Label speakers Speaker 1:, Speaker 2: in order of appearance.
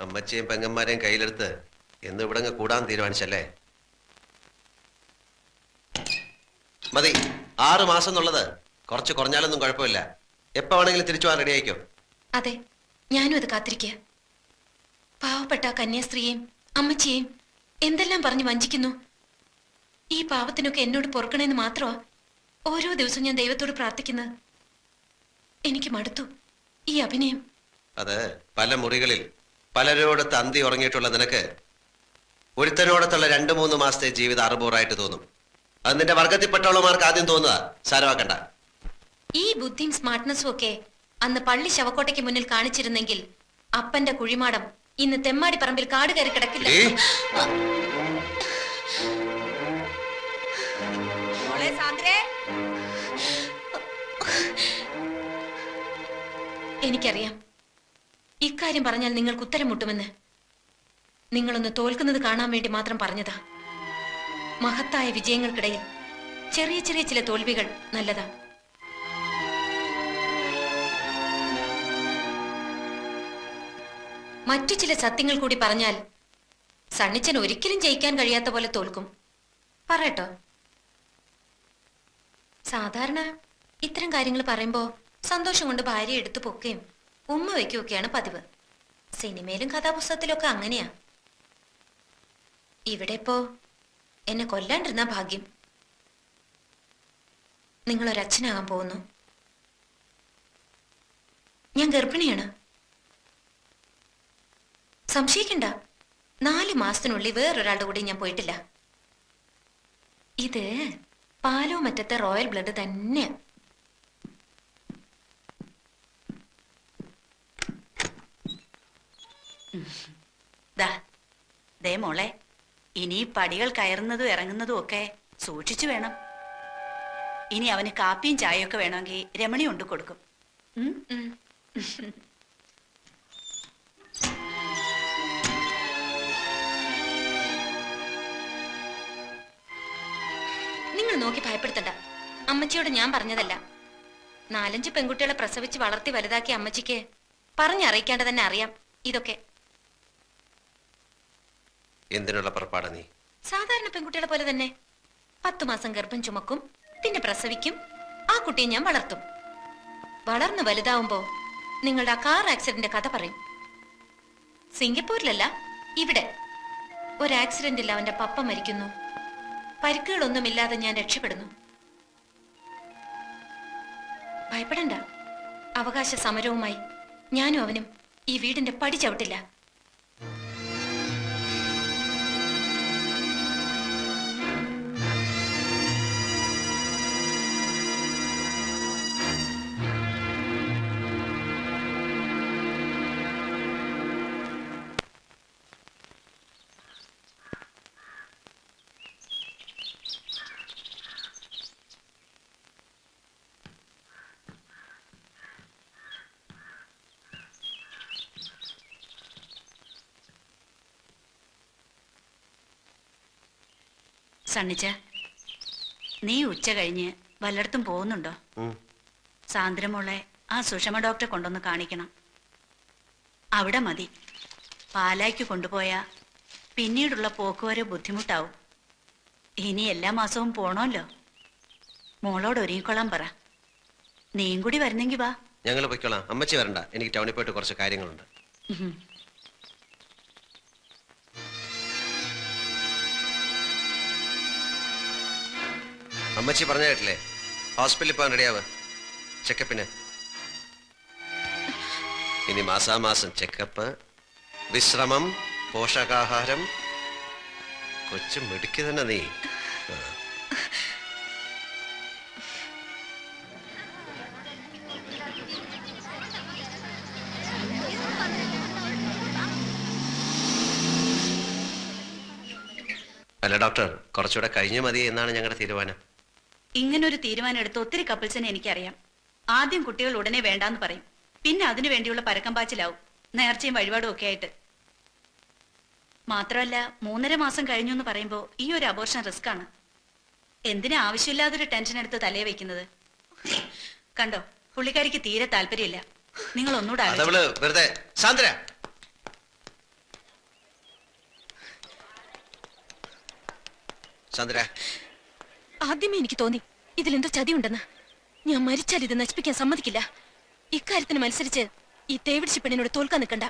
Speaker 1: അമ്മച്ചിയും പെങ്ങന്മാരെയും കയ്യിലെടുത്ത് എന്ന് ഇവിടെ കൂടാൻ തീരുമാനിച്ചല്ലേ? മതി. 6 മാസം എന്നുള്ളത് കുറച്ച് കുറഞ്ഞാലൊന്നും കുഴപ്പമില്ല. എപ്പോ വേണമെങ്കിലും തിരിച്ചു പോകാൻ റെഡി ആയിക്കോ.
Speaker 2: അതെ, ഞാനും അത് കാത്തിരിക്കുക. പാവപ്പെട്ട കന്യാസ്ത്രീയെയും അമ്മച്ചിയെയും എന്തെല്ലാം പറഞ്ഞു വഞ്ചിക്കുന്നു. ഈ പാവത്തിനൊക്കെ എന്നോട് പൊറുക്കണേന്ന് മാത്രമാ ഓരോ ദിവസവും ഞാൻ ദൈവത്തോട് പ്രാർത്ഥിക്കുന്നത്. എനിക്ക് മടുത്തു ഈ അഭിനയം.
Speaker 1: അത് പല മുറികളിൽ പലരോടത്ത് അന്തി ഉറങ്ങിയിട്ടുള്ള നിനക്ക് ഒരുത്തനോടത്തുള്ള 2-3 മാസത്തെ ജീവിതം അറുപൂറായിട്ട് തോന്നും. അത് നിന്റെ വർഗത്തിൽപ്പെട്ടവളമാർക്ക് ആദ്യം തോന്നുക. സാരമാക്കണ്ട.
Speaker 2: ഈ ബുദ്ധിയും സ്മാർട്ട്നെസ്സും ഒക്കെ അന്ന് പള്ളി ശവക്കോട്ടയ്ക്ക് മുന്നിൽ കാണിച്ചിരുന്നെങ്കിൽ അപ്പന്റെ കുഴിമാടം ഇന്ന് തെമ്മാടി പറമ്പിൽ കാട് കയറി കിടക്കില്ല. എനിക്കറിയാം ഇക്കാര്യം പറഞ്ഞാൽ നിങ്ങൾക്ക് ഉത്തരം മുട്ടുമെന്ന്. നിങ്ങളൊന്ന് തോൽക്കുന്നത് കാണാൻ വേണ്ടി മാത്രം പറഞ്ഞതാ. മഹത്തായ വിജയങ്ങൾക്കിടയിൽ ചെറിയ ചെറിയ ചില തോൽവികൾ നല്ലതാ. മറ്റു ചില സത്യങ്ങൾ കൂടി പറഞ്ഞാൽ സണ്ണിച്ചൻ ഒരിക്കലും ജയിക്കാൻ കഴിയാത്ത പോലെ തോൽക്കും. പറയട്ടോ. സാധാരണ ഇത്തരം കാര്യങ്ങൾ പറയുമ്പോ സന്തോഷം കൊണ്ട് ഭാര്യ എടുത്തു പൊക്കുകയും ഉമ്മ വയ്ക്കുകയൊക്കെയാണ് പതിവ്. സിനിമയിലും കഥാപുസ്തകത്തിലൊക്കെ അങ്ങനെയാ. ഇവിടെ ഇപ്പോ എന്നെ കൊല്ലാണ്ടിരുന്ന ഭാഗ്യം. നിങ്ങളൊരച്ഛനാകാൻ പോകുന്നു. ഞാൻ ഗർഭിണിയാണ്. സംശയിക്കണ്ട, 4 മാസത്തിനുള്ളിൽ വേറൊരാളുടെ കൂടെ ഞാൻ പോയിട്ടില്ല. ഇത് പാലോ മറ്റത്തെ റോയൽ ബ്ലഡ് തന്നെയാ.
Speaker 3: ദേ മോളെ, ഇനി പടികൾ കയറുന്നതും ഇറങ്ങുന്നതും ഒക്കെ സൂക്ഷിച്ചു വേണം. ഇനി അവന് കാപ്പിയും ചായയൊക്കെ വേണമെങ്കിൽ രമണി കൊണ്ട് കൊടുക്കും.
Speaker 2: നിങ്ങൾ നോക്കി ഭയപ്പെടുത്തണ്ട. അമ്മച്ചിയോട് ഞാൻ പറഞ്ഞതല്ല. 4-5 പെൺകുട്ടികളെ പ്രസവിച്ച് വളർത്തി വലുതാക്കിയ അമ്മച്ചിക്ക് പറഞ്ഞറിയിക്കാണ്ട് തന്നെ അറിയാം ഇതൊക്കെ.
Speaker 1: എന്തിനുള്ള പുറപ്പാടാ നീ?
Speaker 2: സാധാരണ പെൺകുട്ടികളെ പോലെ തന്നെ 10 മാസം ഗർഭം ചുമക്കും, പിന്നെ പ്രസവിക്കും. ആ കുട്ടിയെ ഞാൻ വളർത്തും. വളർന്ന് വലുതാവുമ്പോ നിങ്ങളുടെ ആ കാർ ആക്സിഡന്റ് കഥ പറയും. സിംഗപ്പൂരിലല്ല, ഇവിടെ ഒരു ആക്സിഡന്റിൽ അവന്റെ പപ്പ മരിക്കുന്നു. പരിക്കുകളൊന്നുമില്ലാതെ ഞാൻ രക്ഷപ്പെടുന്നു. ഭയപ്പെടണ്ട. അവകാശ സമരവുമായി ഞാനും അവനും ഈ വീടിന്റെ പടി ചവിട്ടില്ല.
Speaker 3: സണ്ണിച്ച, നീ ഉച്ച കഴിഞ്ഞ് വല്ലയിടത്തും പോകുന്നുണ്ടോ? സാന്ദ്രമോളെ ആ സുഷമ ഡോക്ടറെ കൊണ്ടൊന്ന് കാണിക്കണം. അവിടെ മതി. പാലായ്ക്ക് കൊണ്ടുപോയാ പിന്നീടുള്ള പോക്കുവരെ ബുദ്ധിമുട്ടാവും. ഇനി എല്ലാ മാസവും പോണോല്ലോ. മോളോട് ഒരുങ്ങിക്കൊള്ളാൻ പറ. നീയും കൂടി വരുന്നെങ്കി വാ.
Speaker 1: ഞങ്ങൾ പൊയ്ക്കോളാം. അമ്മച്ചി വരണ്ട, എനിക്ക് ടൗണിൽ പോയിട്ട് കുറച്ച് കാര്യങ്ങളുണ്ട്. അമ്മച്ചി പറഞ്ഞ കേട്ടില്ലേ? ഹോസ്പിറ്റലിൽ പോകാൻ റെഡിയാവ് ചെക്കപ്പിന്. ഇനി മാസാമാസം ചെക്കപ്പ്, വിശ്രമം, പോഷകാഹാരം. കൊച്ചു മിടുക്കി തന്നെ നീ. അല്ല ഡോക്ടർ, കുറച്ചുകൂടെ കഴിഞ്ഞു മതി എന്നാണ് ഞങ്ങളുടെ തീരുമാനം.
Speaker 3: ഇങ്ങനൊരു തീരുമാനം എടുത്ത് ഒത്തിരി കപ്പിൾസിനെ എനിക്കറിയാം. ആദ്യം കുട്ടികൾ ഉടനെ വേണ്ടാന്ന് പറയും, പിന്നെ അതിനു വേണ്ടിയുള്ള പരക്കം പാച്ചിലാവും, നേർച്ചയും വഴിപാടും ഒക്കെ ആയിട്ട്. മാത്രമല്ല 3.5 മാസം കഴിഞ്ഞു എന്ന് പറയുമ്പോൾ ഈ ഒരു അബോർഷൻ റിസ്ക് ആണ്. എന്തിനാ ആവശ്യമില്ലാതൊരു ടെൻഷൻ എടുത്ത് തലയെ വെക്കുന്നത്? കണ്ടോ, പുള്ളിക്കാരിക്ക് തീരെ താല്പര്യമില്ല. നിങ്ങൾ ഒന്നുകൂടെ
Speaker 1: വെറുതെ സാന്ദ്ര, ചന്ദ്ര,
Speaker 2: ആദ്യമേ എനിക്ക് തോന്നി ഇതിലെന്തോ ചതിയുണ്ടെന്ന്. ഞാൻ മരിച്ചാൽ ഇത് നശിപ്പിക്കാൻ സമ്മതിക്കില്ല. ഇക്കാര്യത്തിന് മത്സരിച്ച് ഈ തേവിടിച്ച് പെണ്ണിനോട് തോൽക്കാൻ നിൽക്കണ്ട.